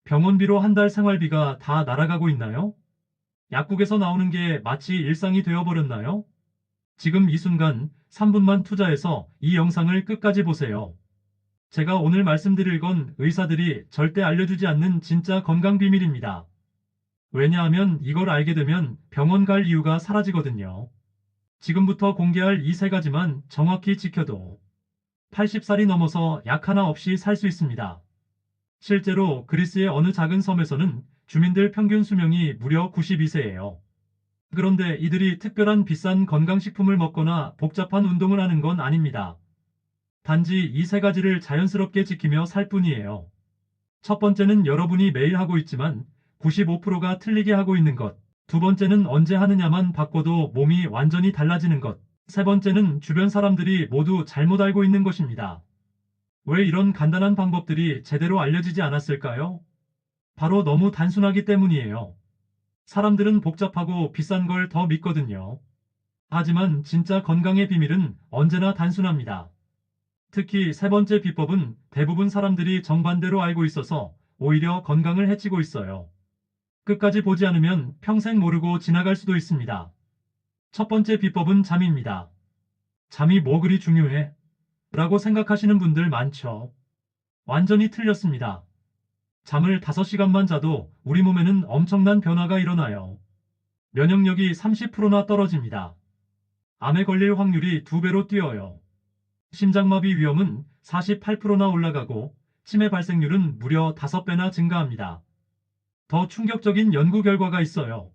병원비로 한 달 생활비가 다 날아가고 있나요? 약국에서 나오는 게 마치 일상이 되어버렸나요? 지금 이 순간 3분만 투자해서 이 영상을 끝까지 보세요. 제가 오늘 말씀드릴 건 의사들이 절대 알려주지 않는 진짜 건강 비밀입니다. 왜냐하면 이걸 알게 되면 병원 갈 이유가 사라지거든요. 지금부터 공개할 이 세 가지만 정확히 지켜도 80살이 넘어서 약 하나 없이 살 수 있습니다. 실제로 그리스의 어느 작은 섬에서는 주민들 평균 수명이 무려 92세예요. 그런데 이들이 특별한 비싼 건강식품을 먹거나 복잡한 운동을 하는 건 아닙니다. 단지 이 세 가지를 자연스럽게 지키며 살 뿐이에요. 첫 번째는 여러분이 매일 하고 있지만 95%가 틀리게 하고 있는 것. 두 번째는 언제 하느냐만 바꿔도 몸이 완전히 달라지는 것. 세 번째는 주변 사람들이 모두 잘못 알고 있는 것입니다. 왜 이런 간단한 방법들이 제대로 알려지지 않았을까요? 바로 너무 단순하기 때문이에요. 사람들은 복잡하고 비싼 걸 더 믿거든요. 하지만 진짜 건강의 비밀은 언제나 단순합니다. 특히 세 번째 비법은 대부분 사람들이 정반대로 알고 있어서 오히려 건강을 해치고 있어요. 끝까지 보지 않으면 평생 모르고 지나갈 수도 있습니다. 첫 번째 비법은 잠입니다. 잠이 뭐 그리 중요해? 라고 생각하시는 분들 많죠. 완전히 틀렸습니다. 잠을 5시간만 자도 우리 몸에는 엄청난 변화가 일어나요. 면역력이 30%나 떨어집니다. 암에 걸릴 확률이 2배로 뛰어요. 심장마비 위험은 48%나 올라가고 치매 발생률은 무려 5배나 증가합니다. 더 충격적인 연구 결과가 있어요.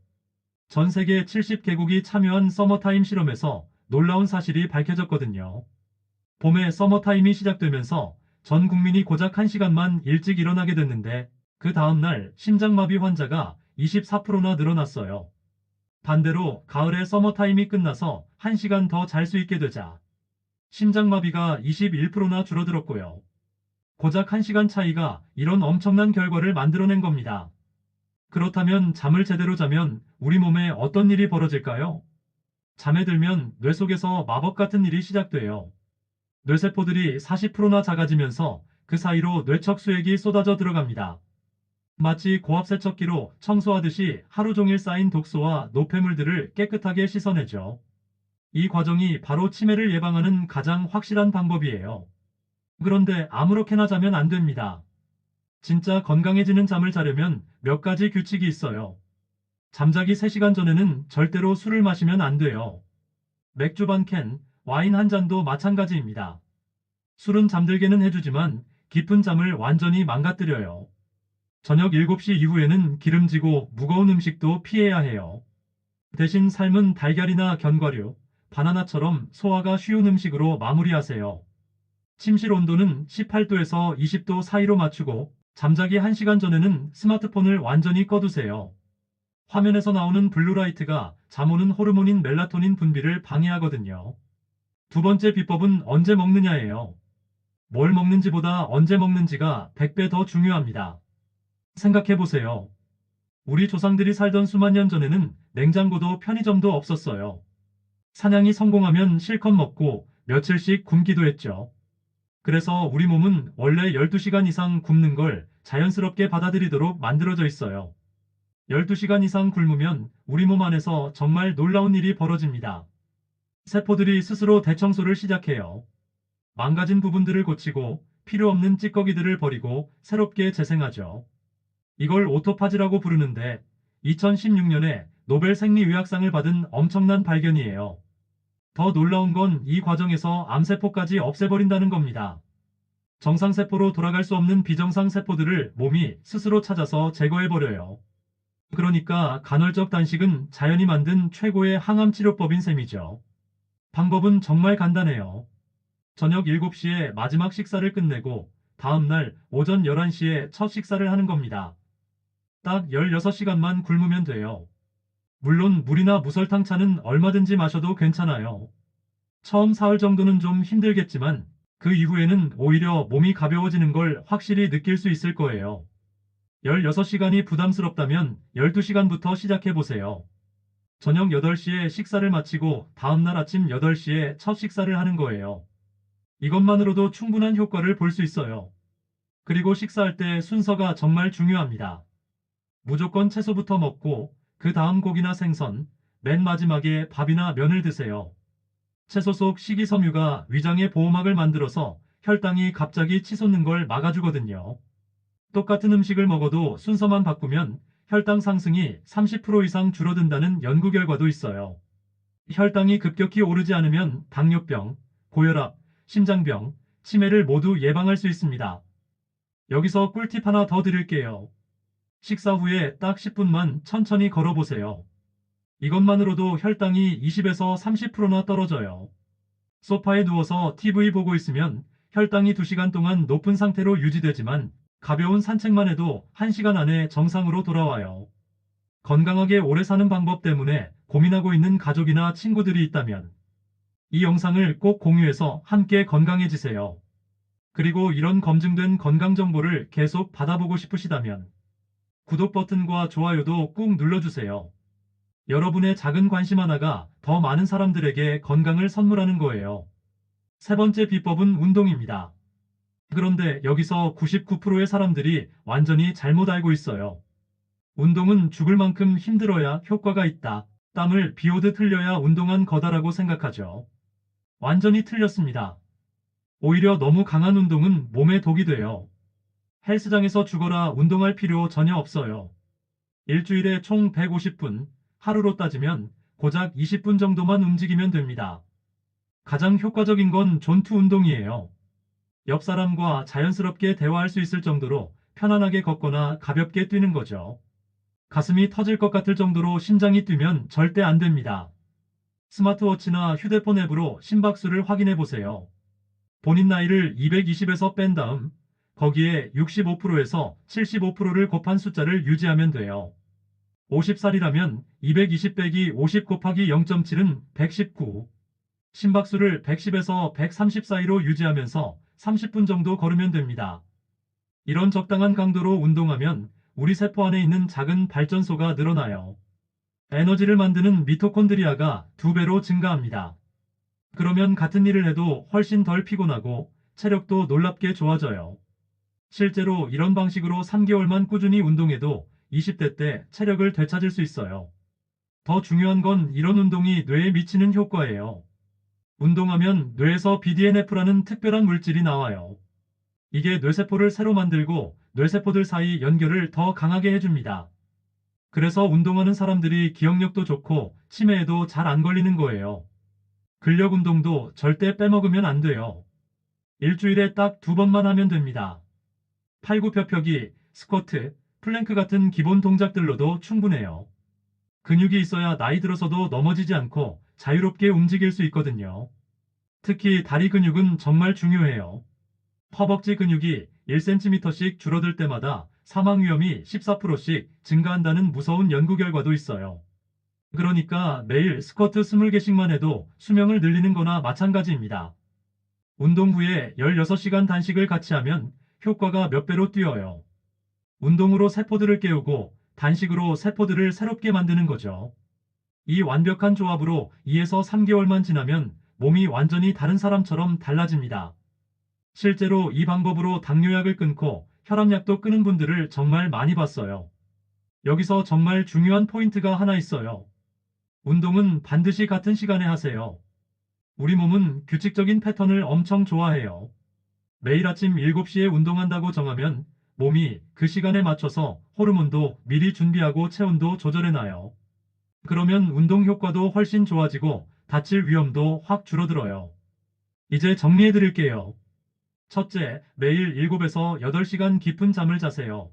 전 세계 70개국이 참여한 서머타임 실험에서 놀라운 사실이 밝혀졌거든요. 봄에 서머타임이 시작되면서 전 국민이 고작 1시간만 일찍 일어나게 됐는데 그 다음날 심장마비 환자가 24%나 늘어났어요. 반대로 가을에 서머타임이 끝나서 1시간 더 잘 수 있게 되자 심장마비가 21%나 줄어들었고요. 고작 1시간 차이가 이런 엄청난 결과를 만들어낸 겁니다. 그렇다면 잠을 제대로 자면 우리 몸에 어떤 일이 벌어질까요? 잠에 들면 뇌 속에서 마법 같은 일이 시작돼요. 뇌세포들이 40%나 작아지면서 그 사이로 뇌척 수액이 쏟아져 들어갑니다. 마치 고압 세척기로 청소하듯이 하루 종일 쌓인 독소와 노폐물들을 깨끗하게 씻어내죠. 이 과정이 바로 치매를 예방하는 가장 확실한 방법이에요. 그런데 아무렇게나 자면 안 됩니다. 진짜 건강해지는 잠을 자려면 몇 가지 규칙이 있어요. 잠자기 3시간 전에는 절대로 술을 마시면 안 돼요. 맥주 반 캔, 와인 한 잔도 마찬가지입니다. 술은 잠들게는 해주지만 깊은 잠을 완전히 망가뜨려요. 저녁 7시 이후에는 기름지고 무거운 음식도 피해야 해요. 대신 삶은 달걀이나 견과류, 바나나처럼 소화가 쉬운 음식으로 마무리하세요. 침실 온도는 18도에서 20도 사이로 맞추고 잠자기 1시간 전에는 스마트폰을 완전히 꺼두세요. 화면에서 나오는 블루라이트가 잠 오는 호르몬인 멜라토닌 분비를 방해하거든요. 두 번째 비법은 언제 먹느냐예요. 뭘 먹는지보다 언제 먹는지가 100배 더 중요합니다. 생각해보세요. 우리 조상들이 살던 수만 년 전에는 냉장고도 편의점도 없었어요. 사냥이 성공하면 실컷 먹고 며칠씩 굶기도 했죠. 그래서 우리 몸은 원래 12시간 이상 굶는 걸 자연스럽게 받아들이도록 만들어져 있어요. 12시간 이상 굶으면 우리 몸 안에서 정말 놀라운 일이 벌어집니다. 세포들이 스스로 대청소를 시작해요. 망가진 부분들을 고치고 필요 없는 찌꺼기들을 버리고 새롭게 재생하죠. 이걸 오토파지라고 부르는데 2016년에 노벨 생리의학상을 받은 엄청난 발견이에요. 더 놀라운 건 이 과정에서 암세포까지 없애버린다는 겁니다. 정상세포로 돌아갈 수 없는 비정상 세포들을 몸이 스스로 찾아서 제거해버려요. 그러니까 간헐적 단식은 자연이 만든 최고의 항암 치료법인 셈이죠. 방법은 정말 간단해요. 저녁 7시에 마지막 식사를 끝내고 다음날 오전 11시에 첫 식사를 하는 겁니다. 딱 16시간만 굶으면 돼요. 물론 물이나 무설탕차는 얼마든지 마셔도 괜찮아요. 처음 사흘 정도는 좀 힘들겠지만 그 이후에는 오히려 몸이 가벼워지는 걸 확실히 느낄 수 있을 거예요. 16시간이 부담스럽다면 12시간부터 시작해보세요. 저녁 8시에 식사를 마치고 다음날 아침 8시에 첫 식사를 하는 거예요. 이것만으로도 충분한 효과를 볼 수 있어요. 그리고 식사할 때 순서가 정말 중요합니다. 무조건 채소부터 먹고 그 다음 고기나 생선, 맨 마지막에 밥이나 면을 드세요. 채소 속 식이섬유가 위장에 보호막을 만들어서 혈당이 갑자기 치솟는 걸 막아주거든요. 똑같은 음식을 먹어도 순서만 바꾸면 혈당 상승이 30% 이상 줄어든다는 연구 결과도 있어요. 혈당이 급격히 오르지 않으면 당뇨병, 고혈압, 심장병, 치매를 모두 예방할 수 있습니다. 여기서 꿀팁 하나 더 드릴게요. 식사 후에 딱 10분만 천천히 걸어보세요. 이것만으로도 혈당이 20에서 30%나 떨어져요. 소파에 누워서 TV 보고 있으면 혈당이 2시간 동안 높은 상태로 유지되지만 가벼운 산책만 해도 1시간 안에 정상으로 돌아와요. 건강하게 오래 사는 방법 때문에 고민하고 있는 가족이나 친구들이 있다면 이 영상을 꼭 공유해서 함께 건강해지세요. 그리고 이런 검증된 건강 정보를 계속 받아보고 싶으시다면 구독 버튼과 좋아요도 꾹 눌러주세요. 여러분의 작은 관심 하나가 더 많은 사람들에게 건강을 선물하는 거예요. 세 번째 비법은 운동입니다. 그런데 여기서 99%의 사람들이 완전히 잘못 알고 있어요. 운동은 죽을 만큼 힘들어야 효과가 있다. 땀을 비 오듯 흘려야 운동한 거다라고 생각하죠. 완전히 틀렸습니다. 오히려 너무 강한 운동은 몸에 독이 돼요. 헬스장에서 죽어라 운동할 필요 전혀 없어요. 일주일에 총 150분, 하루로 따지면 고작 20분 정도만 움직이면 됩니다. 가장 효과적인 건 존투 운동이에요. 옆 사람과 자연스럽게 대화할 수 있을 정도로 편안하게 걷거나 가볍게 뛰는 거죠. 가슴이 터질 것 같을 정도로 심장이 뛰면 절대 안 됩니다. 스마트워치나 휴대폰 앱으로 심박수를 확인해 보세요. 본인 나이를 220에서 뺀 다음 거기에 65%에서 75%를 곱한 숫자를 유지하면 돼요. 50살이라면 220 빼기 50 곱하기 0.7은 119. 심박수를 110에서 130 사이로 유지하면서 30분 정도 걸으면 됩니다. 이런 적당한 강도로 운동하면 우리 세포 안에 있는 작은 발전소가 늘어나요. 에너지를 만드는 미토콘드리아가 2배로 증가합니다. 그러면 같은 일을 해도 훨씬 덜 피곤하고 체력도 놀랍게 좋아져요. 실제로 이런 방식으로 3개월만 꾸준히 운동해도 20대 때 체력을 되찾을 수 있어요. 더 중요한 건 이런 운동이 뇌에 미치는 효과예요. 운동하면 뇌에서 BDNF라는 특별한 물질이 나와요. 이게 뇌세포를 새로 만들고 뇌세포들 사이 연결을 더 강하게 해줍니다. 그래서 운동하는 사람들이 기억력도 좋고 치매에도 잘 안 걸리는 거예요. 근력 운동도 절대 빼먹으면 안 돼요. 일주일에 딱 2번만 하면 됩니다. 팔굽혀펴기, 스쿼트, 플랭크 같은 기본 동작들로도 충분해요. 근육이 있어야 나이 들어서도 넘어지지 않고 자유롭게 움직일 수 있거든요. 특히 다리 근육은 정말 중요해요. 허벅지 근육이 1cm씩 줄어들 때마다 사망 위험이 14%씩 증가한다는 무서운 연구 결과도 있어요. 그러니까 매일 스쿼트 20개씩만 해도 수명을 늘리는 거나 마찬가지입니다. 운동 후에 16시간 단식을 같이 하면 효과가 몇 배로 뛰어요. 운동으로 세포들을 깨우고 단식으로 세포들을 새롭게 만드는 거죠. 이 완벽한 조합으로 2에서 3개월만 지나면 몸이 완전히 다른 사람처럼 달라집니다. 실제로 이 방법으로 당뇨약을 끊고 혈압약도 끊은 분들을 정말 많이 봤어요. 여기서 정말 중요한 포인트가 하나 있어요. 운동은 반드시 같은 시간에 하세요. 우리 몸은 규칙적인 패턴을 엄청 좋아해요. 매일 아침 7시에 운동한다고 정하면 몸이 그 시간에 맞춰서 호르몬도 미리 준비하고 체온도 조절해놔요. 그러면 운동 효과도 훨씬 좋아지고 다칠 위험도 확 줄어들어요. 이제 정리해드릴게요. 첫째, 매일 7에서 8시간 깊은 잠을 자세요.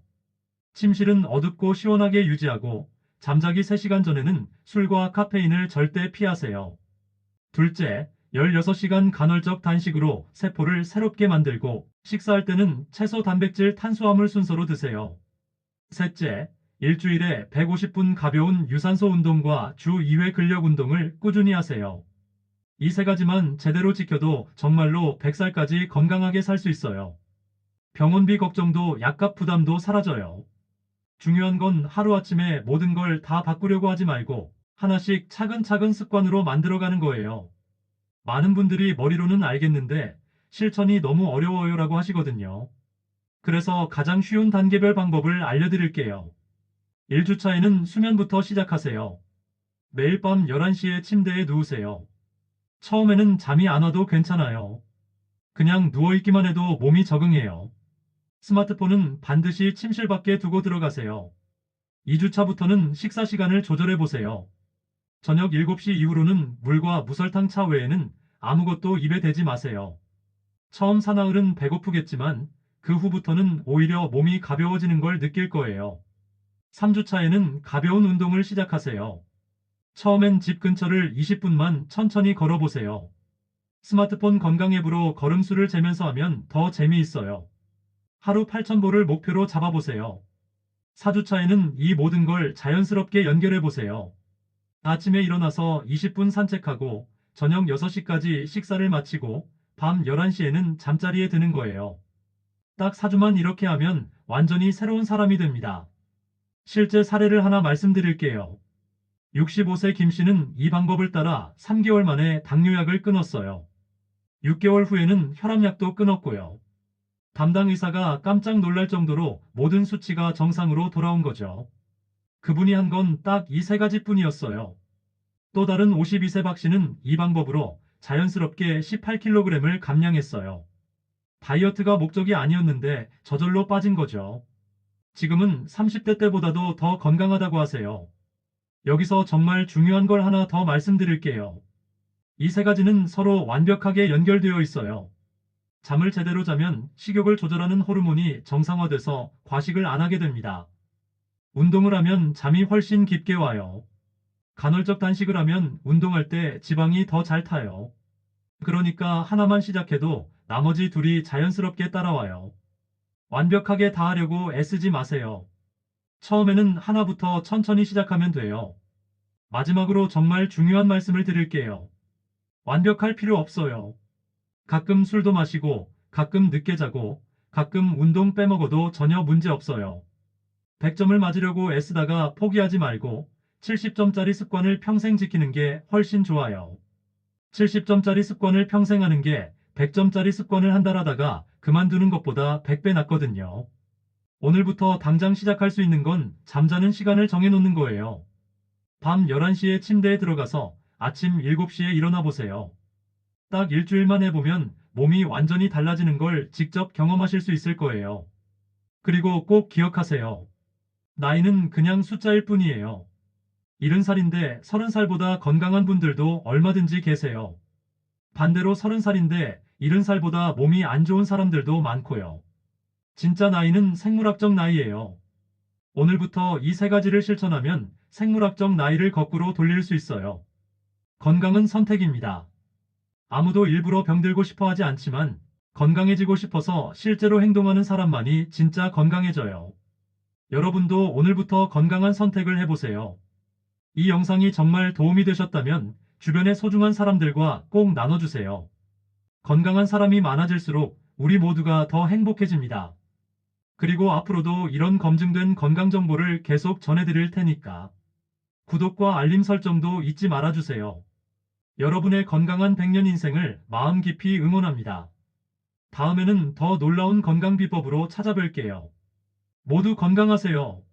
침실은 어둡고 시원하게 유지하고 잠자기 3시간 전에는 술과 카페인을 절대 피하세요. 둘째, 16시간 간헐적 단식으로 세포를 새롭게 만들고 식사할 때는 채소, 단백질, 탄수화물 순서로 드세요. 셋째, 일주일에 150분 가벼운 유산소 운동과 주 2회 근력 운동을 꾸준히 하세요. 이 세 가지만 제대로 지켜도 정말로 100살까지 건강하게 살 수 있어요. 병원비 걱정도 약값 부담도 사라져요. 중요한 건 하루아침에 모든 걸 다 바꾸려고 하지 말고 하나씩 차근차근 습관으로 만들어가는 거예요. 많은 분들이 머리로는 알겠는데 실천이 너무 어려워요라고 하시거든요. 그래서 가장 쉬운 단계별 방법을 알려드릴게요. 1주차에는 수면부터 시작하세요. 매일 밤 11시에 침대에 누우세요. 처음에는 잠이 안 와도 괜찮아요. 그냥 누워있기만 해도 몸이 적응해요. 스마트폰은 반드시 침실 밖에 두고 들어가세요. 2주차부터는 식사 시간을 조절해 보세요. 저녁 7시 이후로는 물과 무설탕 차 외에는 아무것도 입에 대지 마세요. 처음 사나흘은 배고프겠지만 그 후부터는 오히려 몸이 가벼워지는 걸 느낄 거예요. 3주차에는 가벼운 운동을 시작하세요. 처음엔 집 근처를 20분만 천천히 걸어보세요. 스마트폰 건강 앱으로 걸음수를 재면서 하면 더 재미있어요. 하루 8,000보를 목표로 잡아보세요. 4주차에는 이 모든 걸 자연스럽게 연결해보세요. 아침에 일어나서 20분 산책하고 저녁 6시까지 식사를 마치고 밤 11시에는 잠자리에 드는 거예요. 딱 4주만 이렇게 하면 완전히 새로운 사람이 됩니다. 실제 사례를 하나 말씀드릴게요. 65세 김 씨는 이 방법을 따라 3개월 만에 당뇨약을 끊었어요. 6개월 후에는 혈압약도 끊었고요. 담당 의사가 깜짝 놀랄 정도로 모든 수치가 정상으로 돌아온 거죠. 그분이 한 건 딱 이 세 가지뿐이었어요. 또 다른 52세 박 씨는 이 방법으로 자연스럽게 18kg을 감량했어요. 다이어트가 목적이 아니었는데 저절로 빠진 거죠. 지금은 30대 때보다도 더 건강하다고 하세요. 여기서 정말 중요한 걸 하나 더 말씀드릴게요. 이 세 가지는 서로 완벽하게 연결되어 있어요. 잠을 제대로 자면 식욕을 조절하는 호르몬이 정상화돼서 과식을 안 하게 됩니다. 운동을 하면 잠이 훨씬 깊게 와요. 간헐적 단식을 하면 운동할 때 지방이 더 잘 타요. 그러니까 하나만 시작해도 나머지 둘이 자연스럽게 따라와요. 완벽하게 다 하려고 애쓰지 마세요. 처음에는 하나부터 천천히 시작하면 돼요. 마지막으로 정말 중요한 말씀을 드릴게요. 완벽할 필요 없어요. 가끔 술도 마시고, 가끔 늦게 자고, 가끔 운동 빼먹어도 전혀 문제 없어요. 100점을 맞으려고 애쓰다가 포기하지 말고 70점짜리 습관을 평생 지키는 게 훨씬 좋아요. 70점짜리 습관을 평생 하는 게 100점짜리 습관을 한 달 하다가 그만두는 것보다 100배 낫거든요. 오늘부터 당장 시작할 수 있는 건 잠자는 시간을 정해놓는 거예요. 밤 11시에 침대에 들어가서 아침 7시에 일어나 보세요. 딱 일주일만 해보면 몸이 완전히 달라지는 걸 직접 경험하실 수 있을 거예요. 그리고 꼭 기억하세요. 나이는 그냥 숫자일 뿐이에요. 70살인데 30살보다 건강한 분들도 얼마든지 계세요. 반대로 30살인데 70살보다 몸이 안 좋은 사람들도 많고요. 진짜 나이는 생물학적 나이예요. 오늘부터 이 세 가지를 실천하면 생물학적 나이를 거꾸로 돌릴 수 있어요. 건강은 선택입니다. 아무도 일부러 병들고 싶어 하지 않지만 건강해지고 싶어서 실제로 행동하는 사람만이 진짜 건강해져요. 여러분도 오늘부터 건강한 선택을 해보세요. 이 영상이 정말 도움이 되셨다면 주변의 소중한 사람들과 꼭 나눠주세요. 건강한 사람이 많아질수록 우리 모두가 더 행복해집니다. 그리고 앞으로도 이런 검증된 건강 정보를 계속 전해드릴 테니까 구독과 알림 설정도 잊지 말아주세요. 여러분의 건강한 100년 인생을 마음 깊이 응원합니다. 다음에는 더 놀라운 건강 비법으로 찾아뵐게요. 모두 건강하세요.